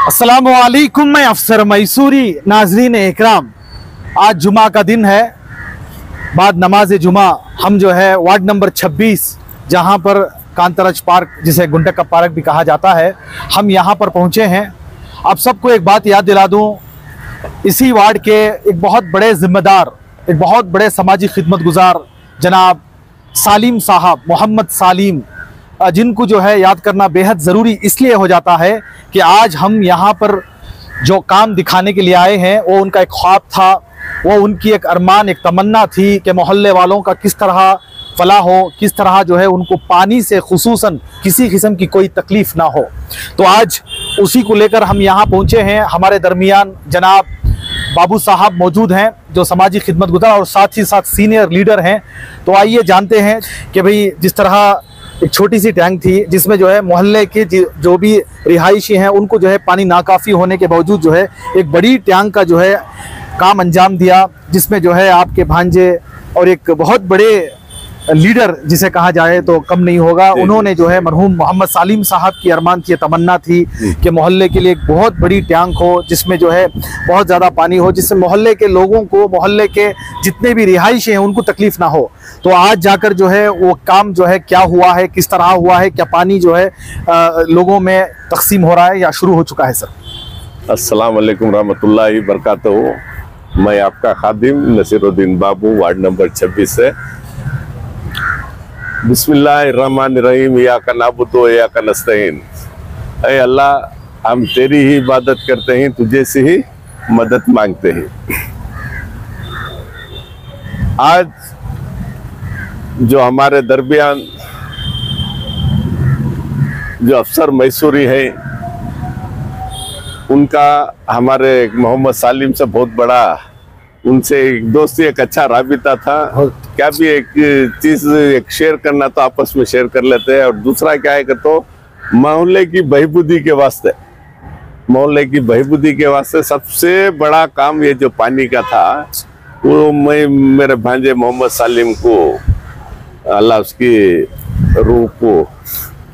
अस्सलामुअलैकुम, मैं अफसर मैसूरी। नाजरीन इकराम, आज जुमा का दिन है। बाद नमाज जुमा हम जो है वार्ड नंबर 26, जहां पर कांतराज पार्क, जिसे गुंडक का पार्क भी कहा जाता है, हम यहां पर पहुंचे हैं। आप सबको एक बात याद दिला दूं, इसी वार्ड के एक बहुत बड़े जिम्मेदार, एक बहुत बड़े समाजी खिदमत गुजार जनाब सालिम साहब, मोहम्मद सालिम, जिनको जो है याद करना बेहद ज़रूरी इसलिए हो जाता है कि आज हम यहाँ पर जो काम दिखाने के लिए आए हैं वो उनका एक ख्वाब था, वो उनकी एक अरमान, एक तमन्ना थी कि मोहल्ले वालों का किस तरह फलाह हो, किस तरह जो है उनको पानी से खुसूसन किसी किस्म की कोई तकलीफ़ ना हो। तो आज उसी को लेकर हम यहाँ पहुँचे हैं। हमारे दरमियान जनाब बाबू साहब मौजूद हैं, जो समाजी खिदमत गुजार और साथ ही साथ सीनियर लीडर हैं। तो आइए जानते हैं कि भाई जिस तरह एक छोटी सी टैंक थी जिसमें जो है मोहल्ले के जो भी रिहायशी हैं उनको जो है पानी नाकाफ़ी होने के बावजूद जो है एक बड़ी टैंक का जो है काम अंजाम दिया, जिसमें जो है आपके भांजे और एक बहुत बड़े लीडर जिसे कहा जाए तो कम नहीं होगा, उन्होंने जो है मरहूम मोहम्मद सालिम साहब की अरमान थी, तमन्ना थी कि मोहल्ले के लिए एक बहुत बड़ी टैंक हो जिसमें जो है बहुत ज़्यादा पानी हो, जिससे मोहल्ले के लोगों को, मोहल्ले के जितने भी रिहायशी हैं उनको तकलीफ़ ना हो। तो आज जाकर जो है वो काम जो है क्या हुआ है, किस तरह हुआ है, क्या पानी जो है लोगों में तकसीम हो रहा है या शुरू हो चुका है? सर अस्सलाम वालेकुम रहमतुल्लाहि बरकातहू। मैं आपका खादिम नसीरुद्दीन बाबू, वार्ड नंबर 26 से। बिस्मिल्लाहिर्रहमानिर्रहीम, इय्याका नअबुदु व इय्याका नस्तईन। ऐ अल्लाह, हम तेरी ही इबादत करते हैं, तुझे से ही मदद मांगते हैं। आज जो हमारे दरमियान जो अफसर मैसूरी है, उनका हमारे मोहम्मद सालिम से बहुत बड़ा, उनसे एक दोस्ती, एक अच्छा राबिता था। क्या भी एक चीज एक शेयर करना तो आपस में शेयर कर लेते हैं। और दूसरा क्या है कि तो मोहल्ले की बहिबूदी के वास्ते, मोहल्ले की बहिबूदी के वास्ते सबसे बड़ा काम ये जो पानी का था, वो मैं मेरे भांजे मोहम्मद सालिम को अल्लाह उसकी रूह को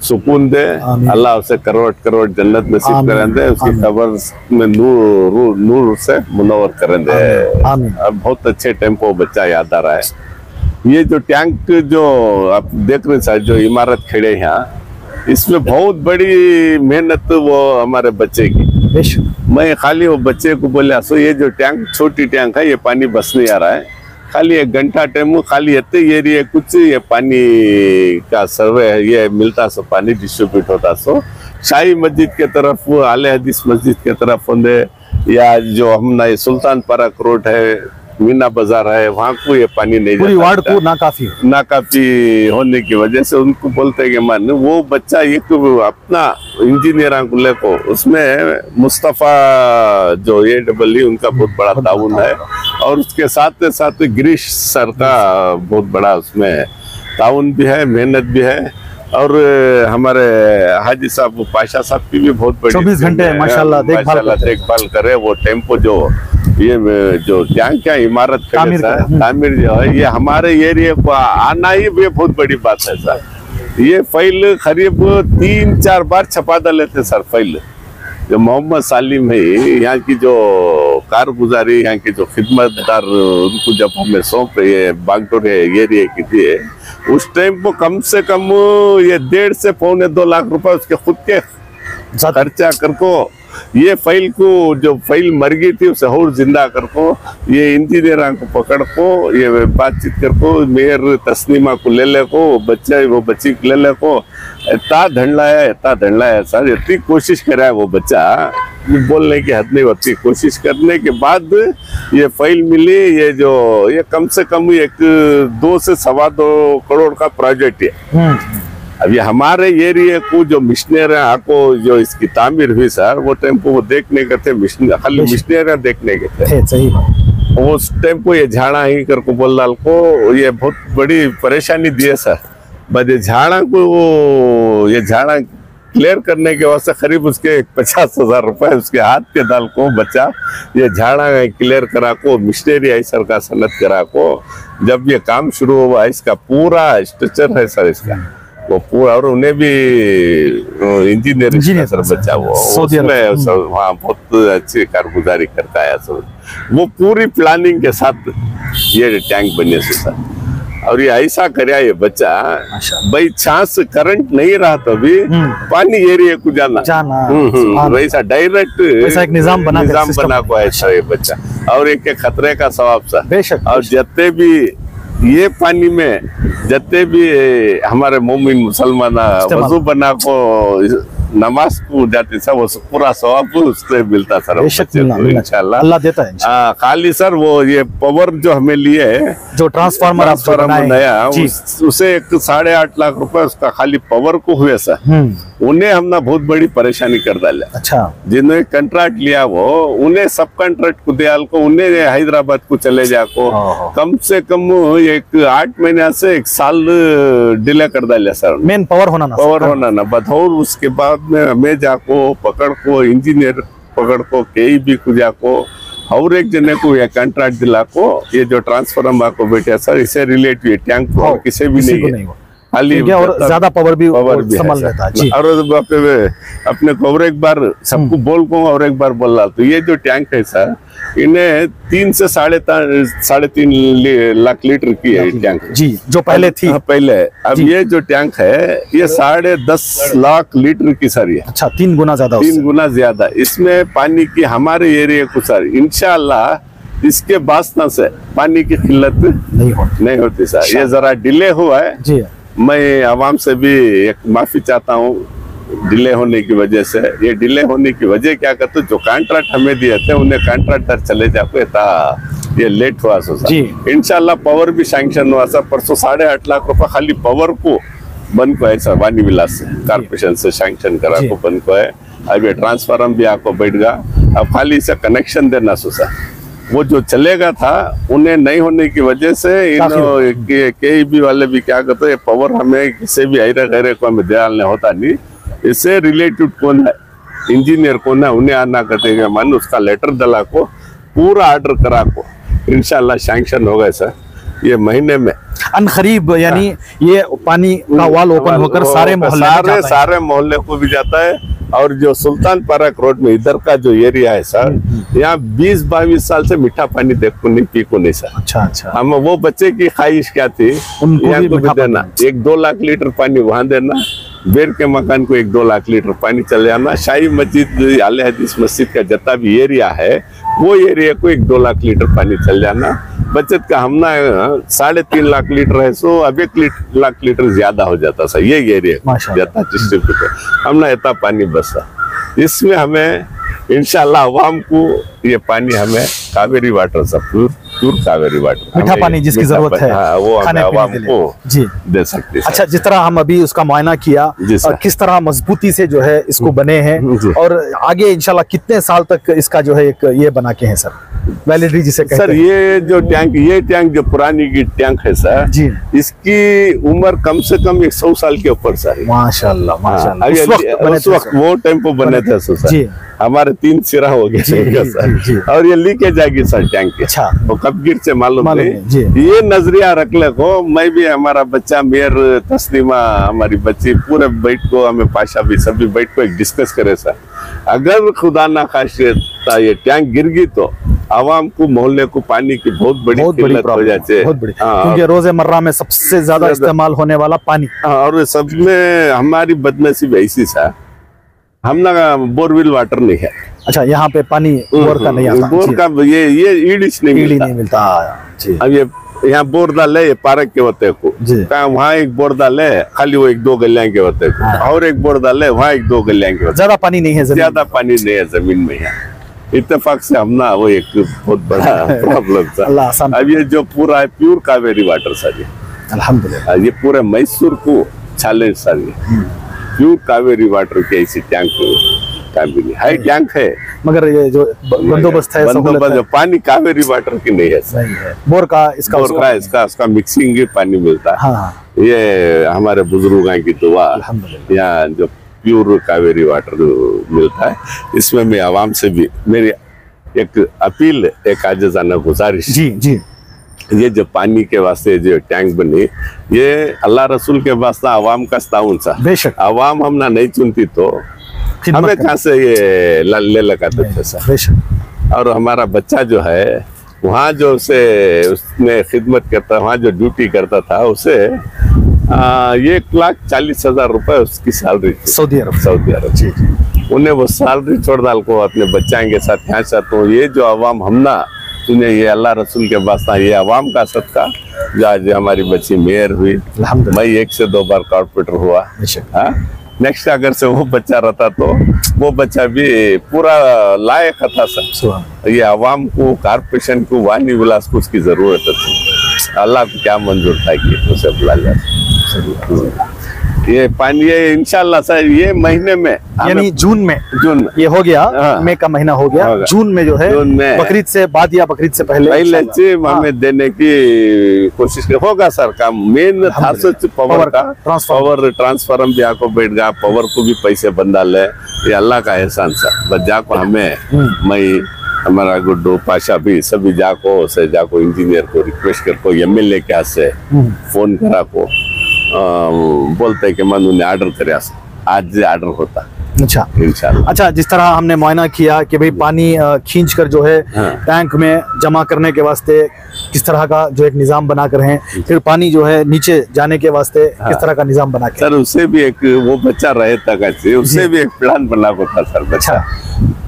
सुकून दे, अल्लाह उसे करोड़ करोड़ जन्नत नसीब करें दे, उसकी कब्र में नूर से मुनव्वर करें दे। अब बहुत अच्छे टेम्पो बच्चा याद आ रहा है। ये जो टैंक जो आप देख रहे हैं, जो इमारत खड़े हैं यहाँ, इसमें बहुत बड़ी मेहनत वो हमारे बच्चे की। मैं खाली वो बच्चे को बोला, सो ये जो टैंक छोटी टैंक है, ये पानी बस नहीं आ रहा है, खाली 1 घंटा टाइम खाली इतने ये कुछ ये पानी का सर्वे है, ये मिलता सो पानी डिस्ट्रीब्यूट होता सो शाही मस्जिद के तरफ, आले हदीस मस्जिद के तरफ होंगे, या जो हम ना सुल्तान पार्क रोड है, मीना बाजार है, वहाँ को ये पानी नहीं पूरी वार्ड को नाकाफी होने की वजह से उनको बोलते हैं कि मान वो बच्चा एक अपना इंजीनियर को लेको, उसमें मुस्तफ़ा जो AEE उनका बहुत बड़ा ताउन है, और उसके साथ साथ गिरीश सर का बहुत बड़ा उसमें ताउन भी है, मेहनत भी है। और हमारे हाजी साहब पाशा साहब की भी बहुत बड़ी 24 घंटे माशाल्लाह देखभाल करे। वो टेम्पो जो ये जो क्या इमारत तामीर जो है, ये हमारे एरिया को आना ही भी बहुत बड़ी बात है सर। ये फाइल करीब 3-4 बार छपा डाले थे सर। फाइल जो मोहम्मद सालिम है, यहाँ की जो कारगुजारी, यहाँ की जो खिदमतदार, उनको जब हमें सौंप ये बागडोर एरिया की थी, उस टाइम को कम से कम ये 1.5 से 2.25 लाख रुपए उसके खुद के खर्चा करको ये फाइल को, जो फाइल मर गई थी उसे और जिंदा करको, ये इंजीनियर को पकड़ को, ये बातचीत करको, मेयर तस्नीमा को ले को, वो बच्ची को ले को, इतना धंडला है सर। इतनी कोशिश करा है वो बच्चा, बोलने की हद नहीं होती। कोशिश करने के बाद ये फाइल मिली। ये कम से कम 2 से 2.25 करोड़ का प्रोजेक्ट है। अब ये हमारे एरिया को जो मिशनर है आपको जो इसकी तामीर हुई सर, वो टेम्पो वो देखने के थे, खाली मिशनर देखने के थे। सही उस टेम्पो ये झाड़ा ही करको बोल डाल को ये बहुत बड़ी परेशानी दी है सर। बस ये झाड़ा को ये झाड़ा क्लियर करने के वास्ते करीब उसके 50,000 रुपए उसके हाथ के दाल को बच्चा ये झाड़ा क्लियर करा को, मिशनरी आई सर का सनत करा को। जब ये काम शुरू हुआ, इसका पूरा स्ट्रक्चर है सर, इसका वो पूरा, और उन्हें भी इंजीनियरिंग सर बच्चा वो उसमें वहाँ बहुत अच्छी कारगुजारी करता है सर। वो पूरी प्लानिंग के साथ ये टैंक बने से सर। और ये ऐसा करया ये बच्चा भाई, चांस करंट नहीं रहा तो भी पानी एरिया को जाना वैसा डायरेक्ट एक निजाम बना को ऐसा ये बच्चा। और एक खतरे का सवाब सा बेशक। और जितने भी ये पानी में जितने भी हमारे मोमिन मुसलमान वजू बना को नमाज को जाते सब वो पूरा सवाब उससे मिलता सर इंशाल्लाह, अल्लाह देता है। खाली सर वो ये पावर जो हमें लिए जो ट्रांसफार्मर नया उसे 8.5 लाख रुपए उसका खाली पावर को हुए सर। उन्हें हमने बहुत बड़ी परेशानी कर डाला। अच्छा, जिन्होंने कंट्रैक्ट लिया वो उन्हें सब कंट्रैक्ट को दिया को, उन्हें हैदराबाद को चले जाको कम से कम 8 महीने से 1 साल डिले कर डाला सर। मेन पावर होना ना बधौर। उसके बाद में हमें जाको पकड़ को इंजीनियर पकड़ को केईबी को जाको और एक जने को ये कंट्रैक्ट दिला को ये जो ट्रांसफार्मर को बेटे सर इसे रिलेटेड टैंक और किसी भी नहीं खाली और ज्यादा पावर भी संभाल लेता है जी। और अपने को और एक बार सबको बोल को और एक बार बोल रहा तो ये जो टैंक है सर इन्हें 3 से 3.5 लाख लीटर की है टैंक जी, जो पहले थी। पहले अब ये जो टैंक है ये 10.5 लाख लीटर की सर ये। अच्छा, 3 गुना ज्यादा। 3 गुना ज्यादा इसमें पानी की हमारे एरिया को सर इंशाल्लाह इसके वास्ता से पानी की किल्लत नहीं होती सर। ये जरा डिले हुआ है जी। मैं आवाम से भी एक माफी चाहता हूँ डिले होने की वजह से। ये डिले होने की वजह क्या कहते जो कॉन्ट्रैक्ट हमें दिए थे उन्हें कॉन्ट्रैक्टर चले जाते था, ये लेट हुआ सो सर। इंशाल्लाह पावर भी सैंक्शन हुआ सर परसों 8.5 लाख रुपए खाली पावर को बन को है सर। वानी विलास से कारपोरेशन से सैंक्शन करा को बन को है। अब ये ट्रांसफार्मर भी आपको बैठ गया, अब खाली इसे कनेक्शन देना सो सर। वो जो चलेगा था उन्हें नहीं होने की वजह से केईबी वाले भी क्या कहते हैं पावर हमें किसी भी गहरे को हमें ध्यान नहीं होता नहीं। इससे रिलेटेड कौन है इंजीनियर कौन है उन्हें आना कहते मन उसका लेटर डला को पूरा ऑर्डर करा को इंशाल्लाह सैंक्शन हो गए सर ये महीने में अनखरीब। यानी ये पानी का वाल ओपन होकर सारे मोहल्ले को भी जाता है। और जो सुल्तान पार्क रोड में इधर का जो एरिया है सर यहाँ 20-22 साल से मीठा पानी देखो नहीं पी को नहीं सर। अच्छा। हम वो बच्चे की ख्वाहिश क्या थी यहाँ को भी देना 1-2 लाख लीटर पानी वहां देना, बेर के मकान को 1-2 लाख लीटर पानी चले जाना, शाही मस्जिद आले हदीस मस्जिद का जितना भी एरिया है वो एरिया को 1-2 लाख लीटर पानी चल जाना। बचत का हमना 3.5 लाख लीटर है सो अब 1 लाख लीटर ज्यादा हो जाता सर। ये एरिया जाता डिस्ट्रीब्यूटर हमना इतना पानी बसा। इसमें हमें इंशाल्लाह अवाम को ये पानी हमें कावेरी वाटर सब प्योर कावेरी वाटर मीठा पानी जिसकी जरूरत है वो हमें अवाम को जी दे सकते हैं। अच्छा, जिस तरह हम अभी उसका मुआयना किया और किस तरह मजबूती से जो है इसको बने हैं और आगे इंशाल्लाह कितने साल तक इसका जो है एक ये बना के है सर वैलिडिटी जिसे कहते हैं। सर ये जो टैंक जो पुरानी की टैंक है सर जी, इसकी उम्र कम से कम 100 साल के ऊपर सर। माशाल्लाह उस वक्त वो टेम्पो बने थे सर। हमारे 3 सिरा हो गए सर। और ये लीकेज आएगी सर टैंक के। अच्छा, वो कब गिर से मालूम नहीं। ये नजरिया रख ले को मैं भी हमारा बच्चा मेयर तस्लीमा हमारी बच्ची पूरे बैठ को हमें पाशा भी सभी बैठ को एक डिस्कस करे सर। अगर खुदा ना खास्ता ये टैंक गिर गई तो आवाम को मोहल्ले को पानी की बहुत बड़ी किल्लत हो जाती है। क्योंकि रोजमर्रा में सबसे ज्यादा इस्तेमाल होने वाला पानी। और सब में हमारी बदनसीब ऐसी सर हम ना बोरवेल वाटर नहीं है। अच्छा, यहाँ पे पानी बोर का नहीं आता। बोर का ये ईडिश नहीं मिलता। अब ये यहाँ बोर डाले ये पार्क के होते को वहाँ एक बोर डाले खाली वो 1-2 गलियां के होते को और एक बोर डाले वहाँ 1-2 गलियां के होते। ज्यादा पानी नहीं है, ज्यादा पानी नहीं है जमीन में। यहाँ इत्तेफाक से हम ना वो एक बहुत बड़ा प्रॉब्लम था। अब ये जो पूरा है प्योर कावेरी वाटर सर ये अल्हम्दुलिल्लाह ये पूरे मैसूर को चैलेंज सर ये प्योर कावेरी वाटर के ऐसी टैंक हाई टैंक है मगर ये जो बंदोबस्त है पानी कावेरी वाटर की नहीं है। बोर का इसका मिक्सिंग पानी मिलता है। हाँ। ये हमारे बुजुर्गों की दुआ यहाँ जो प्योर कावेरी वाटर मिलता है इसमें मैं आवाम से भी मेरी एक अपील एक आजिज़ाना गुजारिश जी ये जो पानी के वास्ते जो टैंक बनी, ये अल्लाह रसूल के वास्ते आवाम का ताउन सा। बेशक आवाम हमना नहीं चुनती तो हमें कहाँ से ये ले लगाते थे सर। बेशक। और हमारा बच्चा जो है वहाँ जो उसे उसने खिदमत करता, वहाँ जो ड्यूटी करता था, उसे 1,40,000 रुपए उसकी सैलरी थी सऊदी अरब। जी। उन्हें वो सैलरी छोड़ डाल को अपने बच्चाएं के साथ यहाँ से। तो ये जो अवाम हमना तूने ये अल्लाह रसूल के वास्ता, ये अवाम का सदका जो आज हमारी बच्ची मेयर हुई, मैं 1 से 2 बार कॉर्पोरेटर हुआ। हाँ, नेक्स्ट अगर से वो बच्चा रहता तो वो बच्चा भी पूरा लायक था सर। ये अवाम को, कारपोरेशन को, वानी विलास को उसकी जरूरत थी। अल्लाह को क्या मंजूर था कि उसे बुला लिया। ये पानी ये इंशाल्लाह सर ये महीने में, यानी जून में ये हो गया। हाँ, मई का महीना हो गया, जून में जो है बकरीद से बाद या बकरीद से पहले हमें देने की कोशिश होगा सर। काम मेन था पावर का, पावर ट्रांसफार्म भी आको बैठ गया, पावर को भी पैसे बंदा ले, ये अल्लाह का एहसान सर। बस जाको हमें मई हमारा गुड्डू पाशा भी सभी जाको से जाको इंजीनियर को रिक्वेस्ट कर को MLA के हाथ से फोन करा को बोलते कि मन उन्हें ऑर्डर करे, आज ऑर्डर होता। अच्छा इंशाल्लाह। अच्छा, जिस तरह हमने मुआयना किया कि भाई पानी खींच कर जो है टैंक में जमा करने के वास्ते किस तरह का जो एक निजाम बना कर है, फिर पानी जो है नीचे जाने के वास्ते किस तरह का निजाम बना के सर, उसे भी एक वो बच्चा रहे तक उससे भी एक प्लान बना को था सर। बच्चा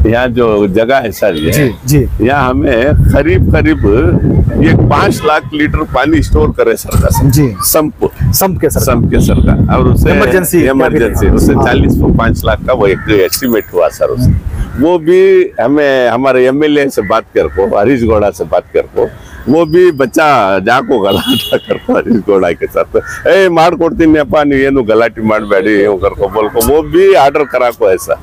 यहाँ जो जगह है सर ये यहाँ हमें करीब ये 5 लाख लीटर पानी स्टोर करे सरकार जी, संप के सरकार। और उसे इमरजेंसी उसे 40-5 लाख का वो एक एस्टिमेट हुआ सर। उसे वो भी हमें हमारे MLA से बात कर को, हरीश गौड़ा से बात कर को, वो भी बच्चा जाको गलाटा करको हरीश गौड़ा के साथ माड़कोಡ್ತೀನಿ ನೀನು ಏನು ಗಲಾಟೆ ಮಾಡಬೇಡಿ करको बोल को, वो भी ऑर्डर करा को ऐसा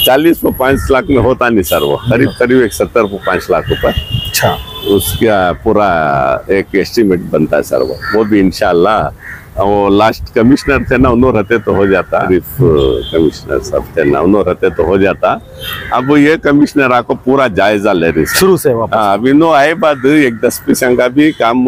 40-5 लाख में होता नहीं सर। वो करीब 70-5 लाख रुपए। अच्छा, उसका पूरा एक एस्टिमेट बनता है सर। वो भी इंशाल्लाह वो लास्ट कमिश्नर थे ना, उन्होंने रहते तो हो जाता। कमिश्नर साहब थे ना, उन्होंने रहते तो हो जाता। अब ये कमिश्नर आपको पूरा जायजा ले रही शुरू से वापस। अभी नो आए बाद एक 10% का भी काम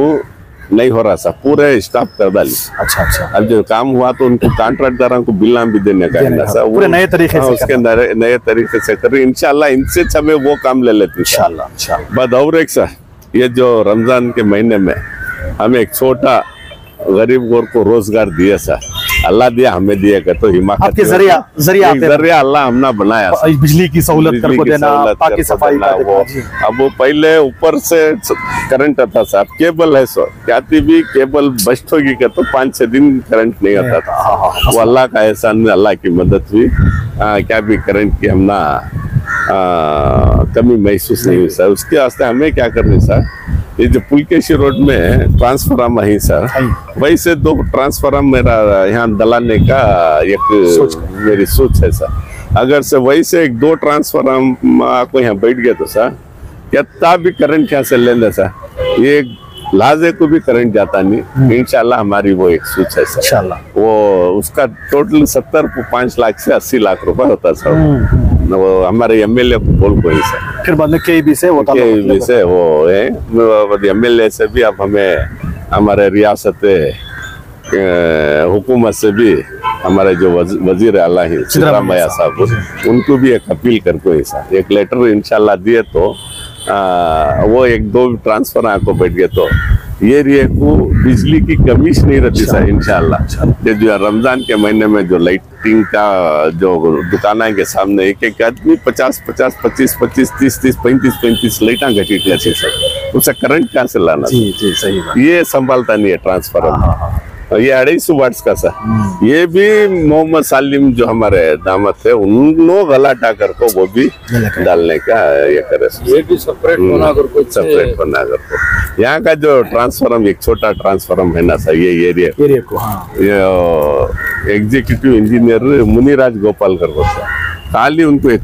नहीं हो रहा सर, पूरे स्टाफ कर डाली। अच्छा। अब जो काम हुआ तो उनको कॉन्ट्रैक्टदारों को बिल भी देने का है ना सर, पूरे नए तरीके से उसके नए तरीके से कर रही। इंशाल्लाह इनसे हमें वो काम ले लेते इंशाल्लाह। बाद और एक सर, ये जो रमजान के महीने में हमें एक छोटा गरीब गोर को रोजगार दिया सर, अल्लाह दिया हमें दिया कर तो हिमाकत आपके जरिया अल्लाह हमने बनाया। बिजली की सहूलत कर को देना, पाकी सफाई का वो। अब वो पहले ऊपर से करंट आता था, केबल है सो क्या भी केबल बस्ट होगी का तो 5-6 दिन करंट नहीं आता था। वो अल्लाह का एहसान, अल्लाह की मदद हुई। क्या भी करंट की हमना कमी महसूस नहीं हुई सर। उसके वास्ते हमें क्या करनी सर, ये जो पुलकेशी रोड में ट्रांसफार्म है सर, वैसे 2 ट्रांसफार्म मेरा यहाँ दलाने का एक मेरी सोच है सर। अगर से वैसे 1-2 ट्रांसफार्म आपको यहाँ बैठ गया तो सर कितना भी करंट यहाँ से लेना सर, ये लाजे को भी करंट जाता नहीं। इंशाल्लाह हमारी वो एक सोच है सर। इंशाल्लाह वो उसका टोटल 70-5 लाख से 80 लाख रुपए होता सर। वो हमारे MLA को बोल को ही सर, फिर बाद में KEB से वो है MLA से भी। अब हमें हमारे रियासत हुकूमत से भी हमारे जो वजीर आला है सिद्धरामैया साहब, उनको भी एक अपील करको ही सर, एक लेटर इंशाल्लाह दिए तो वो 1-2 ट्रांसफर आपको बैठ गए तो ये एरिया को बिजली की कमी नहीं रहती सर इंशाल्लाह। जो रमजान के महीने में जो लाइटिंग का जो दुकान के सामने एक आदमी 50, 25, 30, 35 लाइटा घटी थी सर, उसे करंट कहाँ से लाना? जी सही बात। ये संभालता नहीं है ट्रांसफार्मर। ये 250 वाट्स का सर, ये भी मोहम्मद सालिम जो हमारे दामद थे उनको गलाटा कर को वो भी डालने का ये करे, ये भी सेपरेट बना कर। यहाँ का जो ट्रांसफार्म एक छोटा ट्रांसफार्म है ना सर, ये एरिया को ये एग्जीक्यूटिव इंजीनियर मुनिराज गोपाल कर सर, खाली उनको एक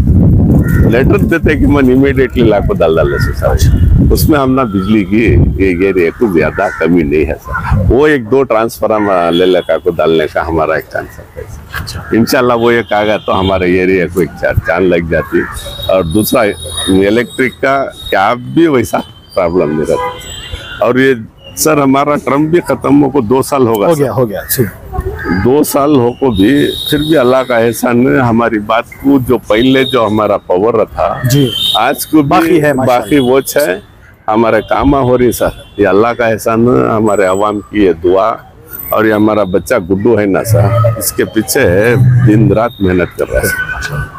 लेटर देते कि मन इमीडिएटली लाखों डाल से सर, उसमें हमने बिजली की एरिया को ज्यादा कमी नहीं है सर। वो 1-2 ट्रांसफार्म ले लगा को डालने का हमारा एक चांस है। इंशाल्लाह वो एक आ गया तो हमारे एरिया को एक चांद लग जाती। और दूसरा इलेक्ट्रिक का क्या भी वैसा प्रॉब्लम नहीं रहता। और ये सर हमारा टर्म भी खत्म हो 2 साल होगा। हो गया जी। 2 साल हो को भी फिर भी अल्लाह का एहसान है, हमारी बात को जो पहले जो हमारा पावर था जी आज को बाकी है, बाकी वो है, हमारे काम हो रही सर। ये अल्लाह का एहसान है, हमारे अवाम की ये दुआ, और ये हमारा बच्चा गुड्डू है ना सर, इसके पीछे दिन रात मेहनत कर रहा है।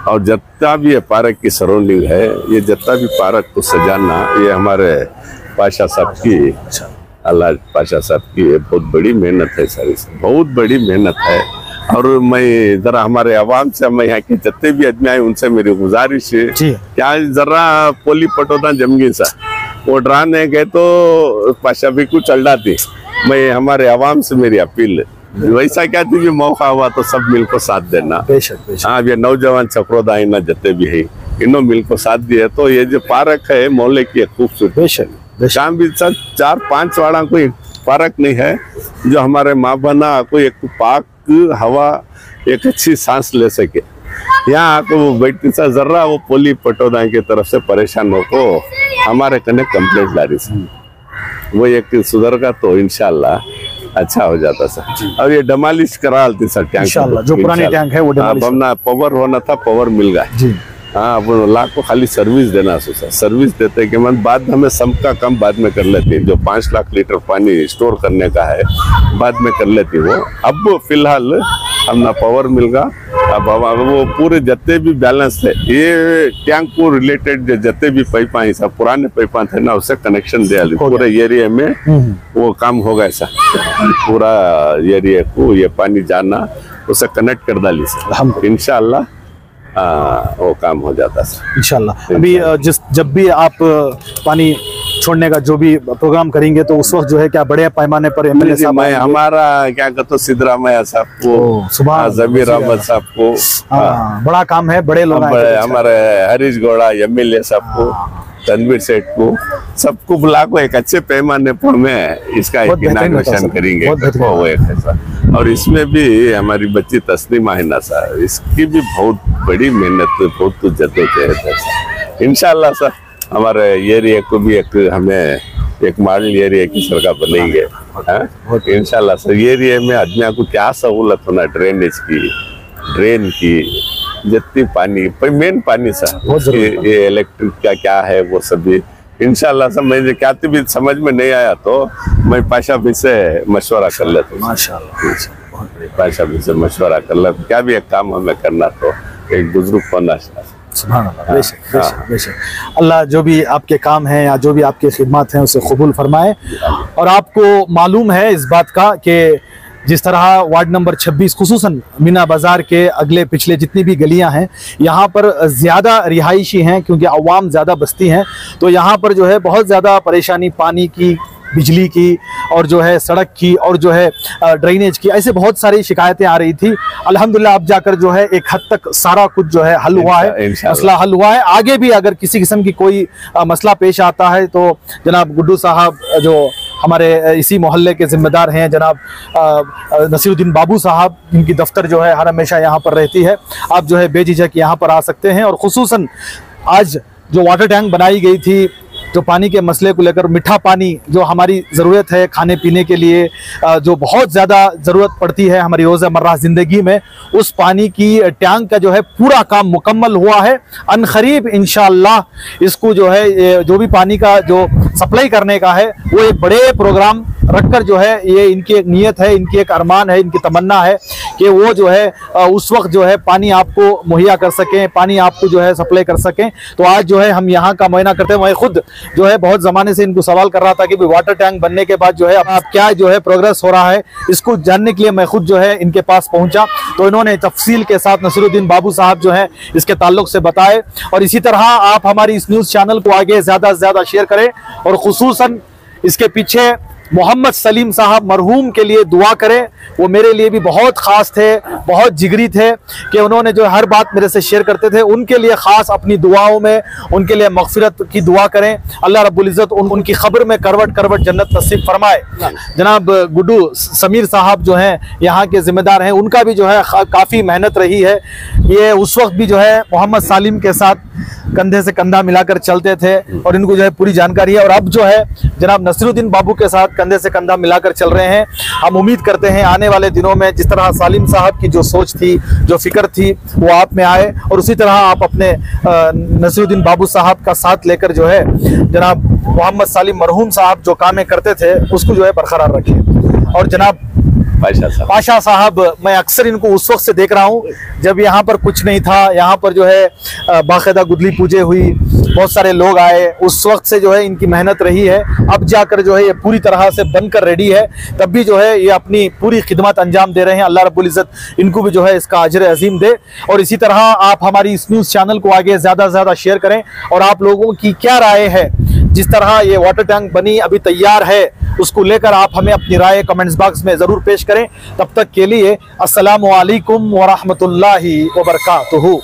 और जितना भी ये पार्क की सराउंडिंग है, ये जितना भी पार्क को सजाना, ये हमारे पाशा साहब की, अल्लाह पाशा साहब की बहुत बड़ी मेहनत है सर, इसमें बहुत बड़ी मेहनत है। और मैं जरा हमारे अवाम से, मैं यहाँ के जितने भी आदमी आए उनसे मेरी गुजारिश है, क्या जरा पोली पटोदा जमगी सर, वो डराने गए तो पाशा भी कुछ चल जाती। मैं हमारे अवाम से मेरी अपील है, वैसा क्या थी, मौका हुआ तो सब मिल को साथ देना। बेशक। हाँ, ये नौजवान चक्रोदा ना जितने भी है, इन्हों मिल को साथ दिए तो ये जो पार्क है मोहल्ले की खूबसूरत। बेशक शाम भी सर 4-5 वाड़ा कोई पार्क नहीं है जो हमारे माँ बना कोई एक पाक हवा, एक अच्छी सांस ले सके। यहाँ आकर वो बैठती सर, जरा वो पोली पटोदा की तरफ से परेशान हो को हमारे कने कंप्लेंट ला रही सर, वो एक सुधर का तो इंशाल्लाह अच्छा हो जाता सर। और ये डमालिश करा थी सर टैंक, इंशाल्लाह जो पुरानी टैंक है वो अपना पावर होना था, पावर मिल गया। हाँ, वो लाख को खाली सर्विस देना सर, सर्विस देते कि मन बाद हमें सबका काम बाद में कर लेती, जो 5 लाख लीटर पानी स्टोर करने का है बाद में कर लेती वो। अब फिलहाल हमना पावर मिल गया, अब वो पूरे जितने भी बैलेंस थे, ये टैंक को रिलेटेड जितने भी पाइप है सब पुराने पाइप थे ना, उससे कनेक्शन दे पूरे एरिया में वो काम हो गया सर। पूरा एरिया को ये पानी जाना उसे कनेक्ट कर डाली सर, इंशाल्लाह वो काम हो जाता सर इंशाल्लाह। अभी जब भी आप पानी छोड़ने का जो भी प्रोग्राम करेंगे तो उस वक्त जो है क्या बड़े पैमाने पर एमएलए साहब, मैं हमारा क्या कहते सिद्धरामैया साहब को, जमीर अहमद साहब को, बड़ा काम है, बड़े लोग हमारे हरीश गौड़ा एमएलए साहब को, तनवीर सेठ को, सबको बुला को एक अच्छे पैमाने पर में इसका इनाग्रेशन करेंगे वो एक है सर। और इसमें भी हमारी बच्ची तस्नीमा है ना सर, इसकी भी बहुत बड़ी मेहनत, बहुत जद्दोजहद है सर। इंशाल्लाह सर हमारे एरिया को भी हमें एक मॉडल एरिया की सरकार बनेंगे इंशाल्लाह सर। एरिया में आदमी को क्या सहूलत होना, ड्रेनेज की, ड्रेन की, जितनी पानी मेन पानी सर, ये इलेक्ट्रिक का क्या है वो सभी इंशाल्लाह सर। मुझे क्या भी समझ में नहीं आया तो मैं पाशा भी से मशवरा कर लेता हूँ, माशाल्लाह पाशा भी से मशवरा कर लेता, क्या भी एक काम हमें करना तो एक बुजुर्ग होना। सुभान अल्लाह, बेशक बेशक बेशक। अल्लाह जो भी आपके काम हैं या जो भी आपके खिदमत हैं उसे कबूल फरमाए। और आपको मालूम है इस बात का कि जिस तरह वार्ड नंबर 26 खुसूसन मीना बाज़ार के अगले पिछले जितनी भी गलियां हैं, यहाँ पर ज़्यादा रिहायशी हैं क्योंकि अवाम ज़्यादा बस्ती हैं, तो यहाँ पर जो है बहुत ज़्यादा परेशानी पानी की, बिजली की और जो है सड़क की और जो है ड्रेनेज की, ऐसे बहुत सारी शिकायतें आ रही थी। अल्हम्दुलिल्लाह अब जाकर जो है एक हद तक सारा कुछ जो है हल हुआ है, मसला हल हुआ है। आगे भी अगर किसी किस्म की कोई मसला पेश आता है तो जनाब गुड्डू साहब जो हमारे इसी मोहल्ले के जिम्मेदार हैं, जनाब नसीरुद्दीन बाबू साहब, इनकी दफ्तर जो है हर हमेशा यहाँ पर रहती है, आप जो है बेझिझक यहाँ पर आ सकते हैं। और खुसूसन आज जो वाटर टैंक बनाई गई थी, जो पानी के मसले को लेकर, मीठा पानी जो हमारी ज़रूरत है खाने पीने के लिए, जो बहुत ज़्यादा ज़रूरत पड़ती है हमारी रोज़मर्रा ज़िंदगी में, उस पानी की टैंक का जो है पूरा काम मुकम्मल हुआ है। अनकरीब इंशाअल्लाह इसको जो है जो भी पानी का जो सप्लाई करने का है वो एक बड़े प्रोग्राम रखकर जो है, ये इनकी एक नीयत है, इनकी एक अरमान है, इनकी तमन्ना है कि वो जो है उस वक्त जो है पानी आपको मुहैया कर सकें, पानी आपको जो है सप्लाई कर सकें। तो आज जो है हम यहाँ का मुआयना करते हैं। मैं खुद जो है बहुत ज़माने से इनको सवाल कर रहा था कि वाटर टैंक बनने के बाद जो है आप क्या जो है प्रोग्रेस हो रहा है, इसको जानने के लिए मैं खुद जो है इनके पास पहुँचा तो इन्होंने तफसील के साथ नसीरुद्दीन बाबू साहब जो है इसके ताल्लुक से बताए। और इसी तरह आप हमारी इस न्यूज़ चैनल को आगे ज़्यादा से ज़्यादा शेयर करें और खुसूसन इसके पीछे मोहम्मद सलीम साहब मरहूम के लिए दुआ करें। वो मेरे लिए भी बहुत ख़ास थे, बहुत जिगरी थे कि उन्होंने जो हर बात मेरे से शेयर करते थे। उनके लिए ख़ास अपनी दुआओं में उनके लिए मग़फ़िरत की दुआ करें। अल्लाह रब्बुल इज़्ज़त उनकी ख़ब्र में करवट करवट जन्नत नसीब फरमाए। जनाब गुड्डू समीर साहब जो हैं यहाँ के ज़िम्मेदार हैं, उनका भी जो है काफ़ी मेहनत रही है। ये उस वक्त भी जो है मोहम्मद सालिम के साथ कंधे से कंधा मिलाकर चलते थे और इनको जो है पूरी जानकारी है। और अब जो है जनाब नसीरुद्दीन बाबू के साथ कंधे से कंधा मिलाकर चल रहे हैं। हम उम्मीद करते हैं आने वाले दिनों में जिस तरह सालिम साहब की जो सोच थी, जो फिक्र थी, वो आप में आए और उसी तरह आप अपने नसीरुद्दीन बाबू साहब का साथ लेकर जो है जनाब मोहम्मद सालिम मरहूम साहब जो कामें करते थे उसको जो है बरकरार रखें। और जनाब पाशा साहब, मैं अक्सर इनको उस वक्त से देख रहा हूँ जब यहाँ पर कुछ नहीं था, यहाँ पर जो है बाकायदा गुदली पूजे हुई, बहुत सारे लोग आए, उस वक्त से जो है इनकी मेहनत रही है। अब जाकर जो है ये पूरी तरह से बनकर रेडी है, तब भी जो है ये अपनी पूरी खिदमत अंजाम दे रहे हैं। अल्लाह रब्बुल इज़्ज़त इनको भी जो है इसका अजर अजीम दे। और इसी तरह आप हमारी इस न्यूज़ चैनल को आगे ज़्यादा से ज़्यादा शेयर करें। और आप लोगों की क्या राय है, जिस तरह ये वाटर टैंक बनी अभी तैयार है, उसको लेकर आप हमें अपनी राय कमेंट्स बॉक्स में ज़रूर पेश करें। तब तक के लिए अस्सलामु अलैकुम व रहमतुल्लाहि व बरकातुहू।